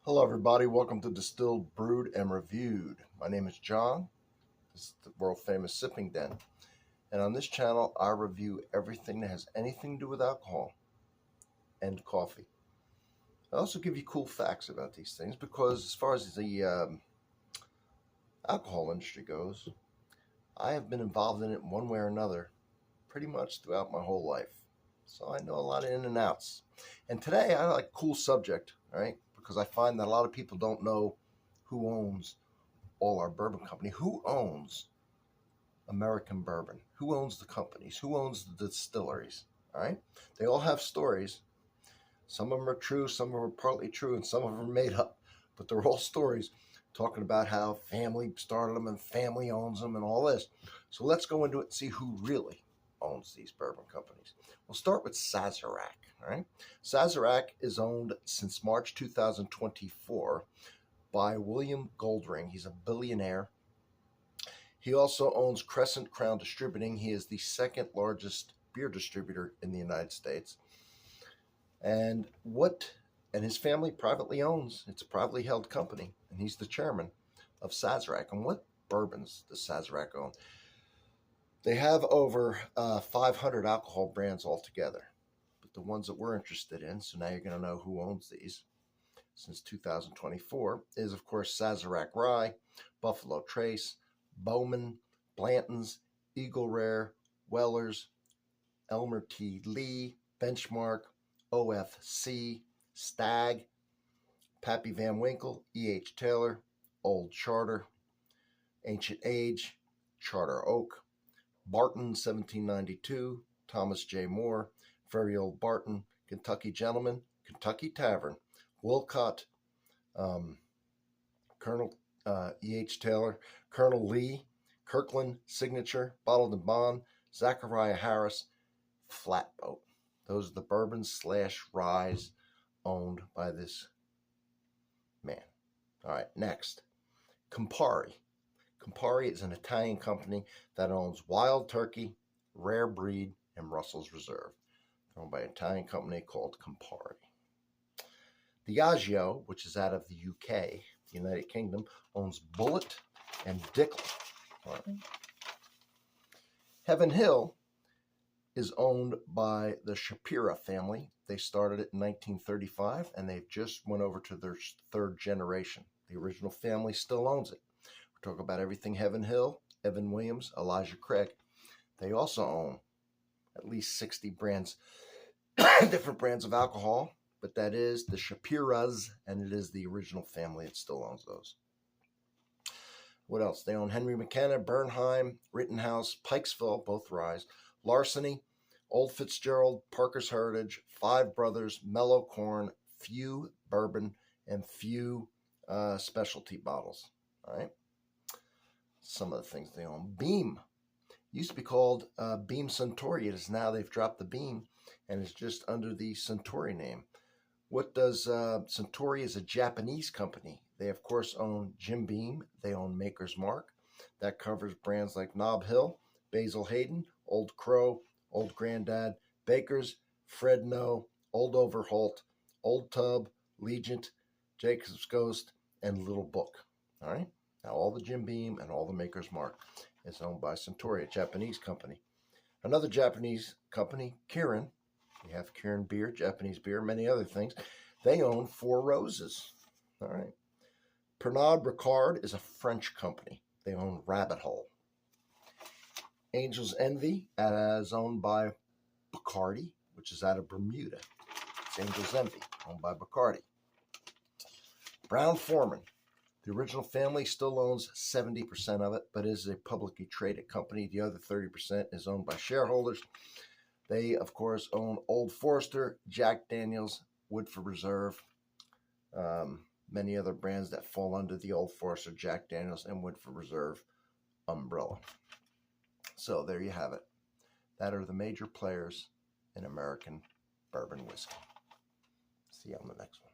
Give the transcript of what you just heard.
Hello everybody, welcome to Distilled, Brewed, and Reviewed. My name is John. This is the world famous Sipping Den. And on this channel, I review everything that has anything to do with alcohol and coffee. I also give you cool facts about these things because as far as the alcohol industry goes, I have been involved in it in one way or another pretty much throughout my whole life. So I know a lot of in and outs. And today I like a cool subject, right? Because I find that a lot of people don't know who owns all our bourbon company. Who owns American bourbon? Who owns the companies? Who owns the distilleries? All right? They all have stories. Some of them are true, some of them are partly true, and some of them are made up. But they're all stories talking about how family started them and family owns them and all this. So let's go into it and see who really owns these bourbon companies. We'll start with Sazerac. All right, Sazerac is owned since March 2024 by William Goldring. He's a billionaire. He also owns Crescent Crown Distributing. He is the second largest beer distributor in the United States. And his family privately owns. It's a privately held company, and he's the chairman of Sazerac. And what bourbons does Sazerac own? They have over 500 alcohol brands altogether. But the ones that we're interested in, so now you're going to know who owns these since 2024, is, of course, Sazerac Rye, Buffalo Trace, Bowman, Blanton's, Eagle Rare, Weller's, Elmer T. Lee, Benchmark, OFC, Stag, Pappy Van Winkle, E.H. Taylor, Old Charter, Ancient Age, Charter Oak, Barton 1792, Thomas J. Moore, Very Old Barton, Kentucky Gentleman, Kentucky Tavern, Wolcott, Colonel E.H. Taylor, Colonel Lee, Kirkland Signature, Bottled and Bond, Zachariah Harris, Flatboat. Those are the bourbons / ryes owned by this man. All right, next, Campari. Campari is an Italian company that owns Wild Turkey, Rare Breed, and Russell's Reserve. They're owned by an Italian company called Campari. Diageo, which is out of the UK, the United Kingdom, owns Bullet and Dickel. Right. Heaven Hill is owned by the Shapira family. They started it in 1935, and they've just went over to their third generation. The original family still owns it. We're talking about everything Heaven Hill, Evan Williams, Elijah Craig. They also own at least 60 brands, different brands of alcohol, but that is the Shapiras, and it is the original family that still owns those. What else? They own Henry McKenna, Bernheim, Rittenhouse, Pikesville, both Ryes, Larceny, Old Fitzgerald, Parker's Heritage, Five Brothers, Mellow Corn, Few Bourbon, and Few specialty bottles. All right. Some of the things they own. Beam used to be called Beam Suntory. It is now, they've dropped the Beam and it's just under the Suntory name. What does Suntory is a Japanese company. They, of course, own Jim Beam. They own Maker's Mark. That covers brands like Nob Hill, Basil Hayden, Old Crow, Old Grandad, Baker's, Fred No, Old Overholt, Old Tub, Legent, Jacob's Ghost, and Little Book. All right? Now, all the Jim Beam and all the Maker's Mark is owned by Suntory, a Japanese company. Another Japanese company, Kirin. We have Kirin beer, Japanese beer, many other things. They own Four Roses. All right. Pernod Ricard is a French company. They own Rabbit Hole. Angel's Envy is owned by Bacardi, which is out of Bermuda. It's Angel's Envy, owned by Bacardi. Brown-Forman. The original family still owns 70% of it, but is a publicly traded company. The other 30% is owned by shareholders. They, of course, own Old Forester, Jack Daniels, Woodford Reserve, many other brands that fall under the Old Forester, Jack Daniels, and Woodford Reserve umbrella. So there you have it. That are the major players in American bourbon whiskey. See you on the next one.